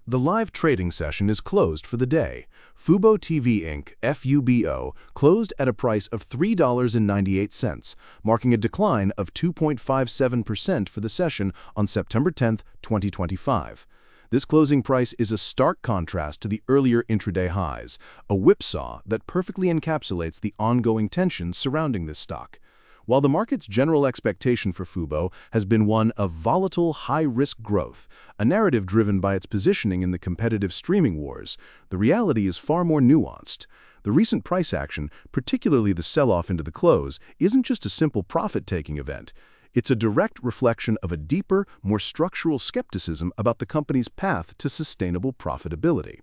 The live trading session is closed for the day. Fubo TV Inc. (FUBO) closed at a price of $3.98, marking a decline of 2.57% for the session on September 10, 2025. This closing price is a stark contrast to the earlier intraday highs, a whipsaw that perfectly encapsulates the ongoing tensions surrounding this stock. While the market's general expectation for Fubo has been one of volatile, high-risk growth, a narrative driven by its positioning in the competitive streaming wars, the reality is far more nuanced. The recent price action, particularly the sell-off into the close, isn't just a simple profit-taking event. It's a direct reflection of a deeper, more structural skepticism about the company's path to sustainable profitability.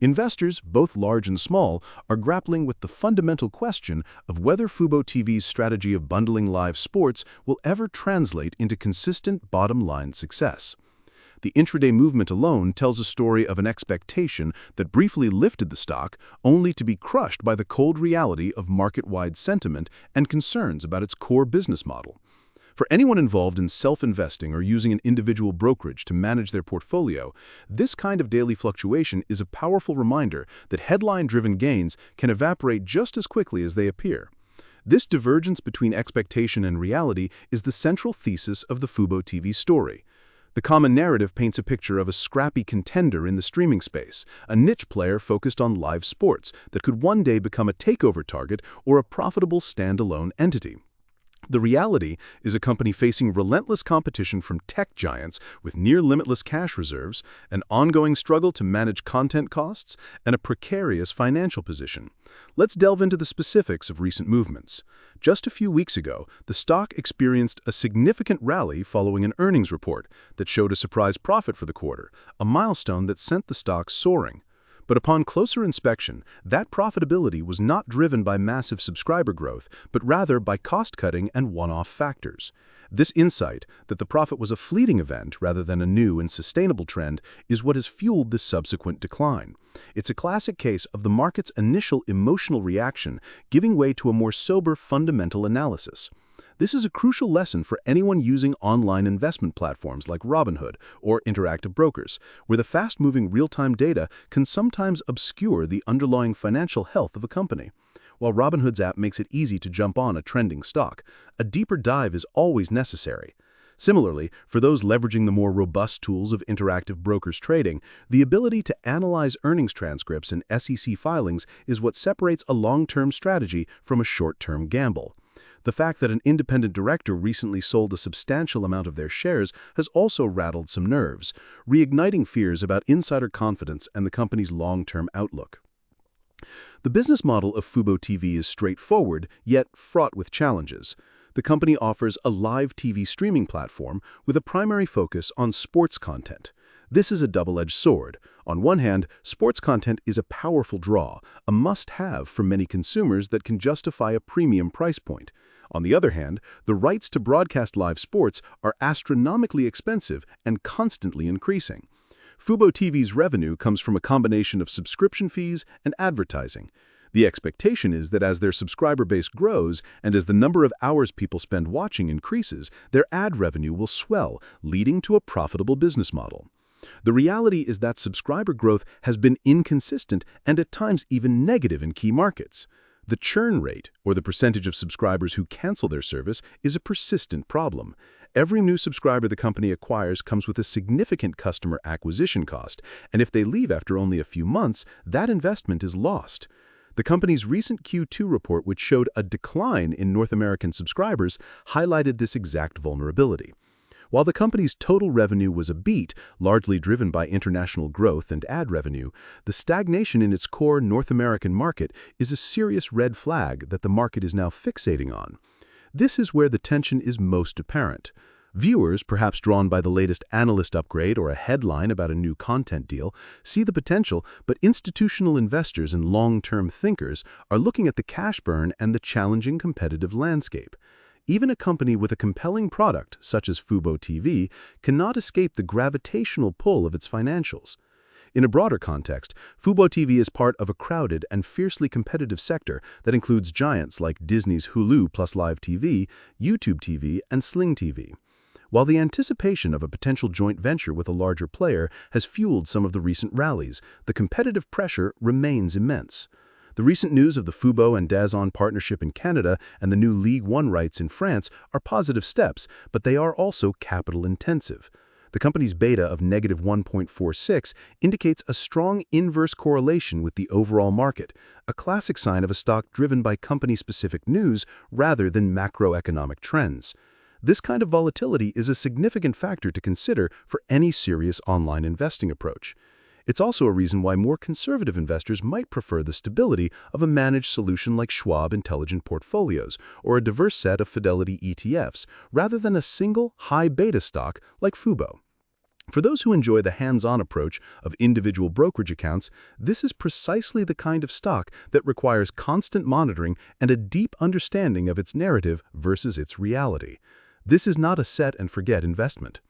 Investors, both large and small, are grappling with the fundamental question of whether Fubo TV's strategy of bundling live sports will ever translate into consistent bottom-line success. The intraday movement alone tells a story of an expectation that briefly lifted the stock, only to be crushed by the cold reality of market-wide sentiment and concerns about its core business model. For anyone involved in self-investing or using an individual brokerage to manage their portfolio, this kind of daily fluctuation is a powerful reminder that headline-driven gains can evaporate just as quickly as they appear. This divergence between expectation and reality is the central thesis of the Fubo TV story. The common narrative paints a picture of a scrappy contender in the streaming space, a niche player focused on live sports that could one day become a takeover target or a profitable standalone entity. The reality is a company facing relentless competition from tech giants with near-limitless cash reserves, an ongoing struggle to manage content costs, and a precarious financial position. Let's delve into the specifics of recent movements. Just a few weeks ago, the stock experienced a significant rally following an earnings report that showed a surprise profit for the quarter, a milestone that sent the stock soaring. But upon closer inspection, that profitability was not driven by massive subscriber growth, but rather by cost-cutting and one-off factors. This insight, that the profit was a fleeting event rather than a new and sustainable trend, is what has fueled the subsequent decline. It's a classic case of the market's initial emotional reaction giving way to a more sober fundamental analysis. This is a crucial lesson for anyone using online investment platforms like Robinhood or interactive brokers, where the fast-moving real-time data can sometimes obscure the underlying financial health of a company. While Robinhood's app makes it easy to jump on a trending stock, a deeper dive is always necessary. Similarly, for those leveraging the more robust tools of interactive brokers trading, the ability to analyze earnings transcripts and SEC filings is what separates a long-term strategy from a short-term gamble. The fact that an independent director recently sold a substantial amount of their shares has also rattled some nerves, reigniting fears about insider confidence and the company's long-term outlook. The business model of Fubo TV is straightforward, yet fraught with challenges. The company offers a live TV streaming platform with a primary focus on sports content. This is a double-edged sword. On one hand, sports content is a powerful draw, a must-have for many consumers that can justify a premium price point. On the other hand, the rights to broadcast live sports are astronomically expensive and constantly increasing. Fubo TV's revenue comes from a combination of subscription fees and advertising. The expectation is that as their subscriber base grows and as the number of hours people spend watching increases, their ad revenue will swell, leading to a profitable business model. The reality is that subscriber growth has been inconsistent and at times even negative in key markets. The churn rate, or the percentage of subscribers who cancel their service, is a persistent problem. Every new subscriber the company acquires comes with a significant customer acquisition cost, and if they leave after only a few months, that investment is lost. The company's recent Q2 report, which showed a decline in North American subscribers, highlighted this exact vulnerability. While the company's total revenue was a beat, largely driven by international growth and ad revenue, the stagnation in its core North American market is a serious red flag that the market is now fixating on. This is where the tension is most apparent. Viewers, perhaps drawn by the latest analyst upgrade or a headline about a new content deal, see the potential, but institutional investors and long-term thinkers are looking at the cash burn and the challenging competitive landscape. Even a company with a compelling product, such as Fubo TV, cannot escape the gravitational pull of its financials. In a broader context, Fubo TV is part of a crowded and fiercely competitive sector that includes giants like Disney's Hulu plus Live TV, YouTube TV, and Sling TV. While the anticipation of a potential joint venture with a larger player has fueled some of the recent rallies, the competitive pressure remains immense. The recent news of the Fubo and DAZN partnership in Canada and the new Ligue 1 rights in France are positive steps, but they are also capital-intensive. The company's beta of -1.46 indicates a strong inverse correlation with the overall market, a classic sign of a stock driven by company-specific news rather than macroeconomic trends. This kind of volatility is a significant factor to consider for any serious online investing approach. It's also a reason why more conservative investors might prefer the stability of a managed solution like Schwab Intelligent Portfolios or a diverse set of Fidelity ETFs rather than a single high-beta stock like Fubo. For those who enjoy the hands-on approach of individual brokerage accounts, this is precisely the kind of stock that requires constant monitoring and a deep understanding of its narrative versus its reality. This is not a set-and-forget investment.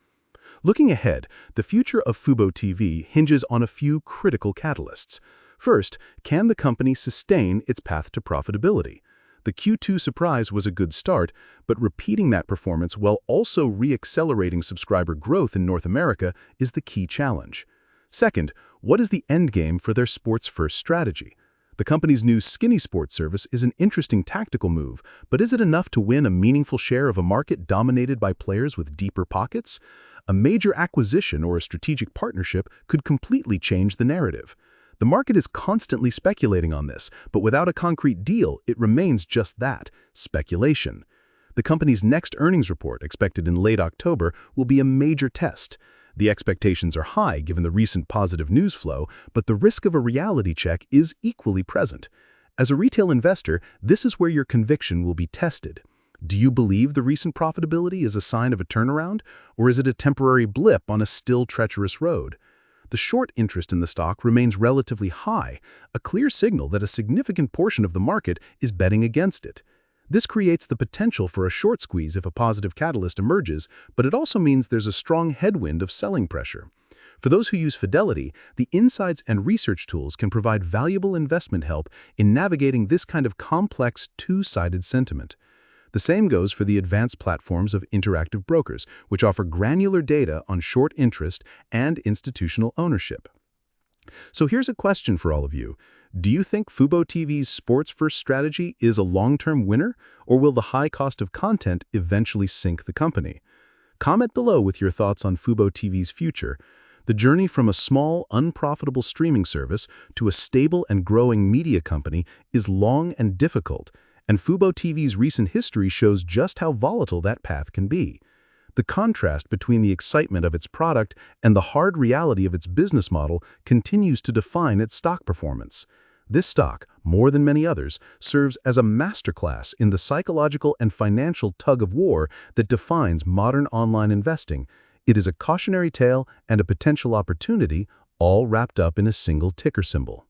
Looking ahead, the future of Fubo TV hinges on a few critical catalysts. First, can the company sustain its path to profitability? The Q2 surprise was a good start, but repeating that performance while also re-accelerating subscriber growth in North America is the key challenge. Second, what is the endgame for their sports-first strategy? The company's new Skinny Sports service is an interesting tactical move, but is it enough to win a meaningful share of a market dominated by players with deeper pockets? A major acquisition or a strategic partnership could completely change the narrative. The market is constantly speculating on this, but without a concrete deal, it remains just that, speculation. The company's next earnings report, expected in late October, will be a major test. The expectations are high given the recent positive news flow, but the risk of a reality check is equally present. As a retail investor, this is where your conviction will be tested. Do you believe the recent profitability is a sign of a turnaround, or is it a temporary blip on a still treacherous road? The short interest in the stock remains relatively high, a clear signal that a significant portion of the market is betting against it. This creates the potential for a short squeeze if a positive catalyst emerges, but it also means there's a strong headwind of selling pressure. For those who use Fidelity, the insights and research tools can provide valuable investment help in navigating this kind of complex two-sided sentiment. The same goes for the advanced platforms of Interactive Brokers, which offer granular data on short interest and institutional ownership. So here's a question for all of you. Do you think Fubo TV's sports-first strategy is a long-term winner, or will the high cost of content eventually sink the company? Comment below with your thoughts on Fubo TV's future. The journey from a small, unprofitable streaming service to a stable and growing media company is long and difficult, and Fubo TV's recent history shows just how volatile that path can be. The contrast between the excitement of its product and the hard reality of its business model continues to define its stock performance. This stock, more than many others, serves as a masterclass in the psychological and financial tug-of-war that defines modern online investing. It is a cautionary tale and a potential opportunity, all wrapped up in a single ticker symbol.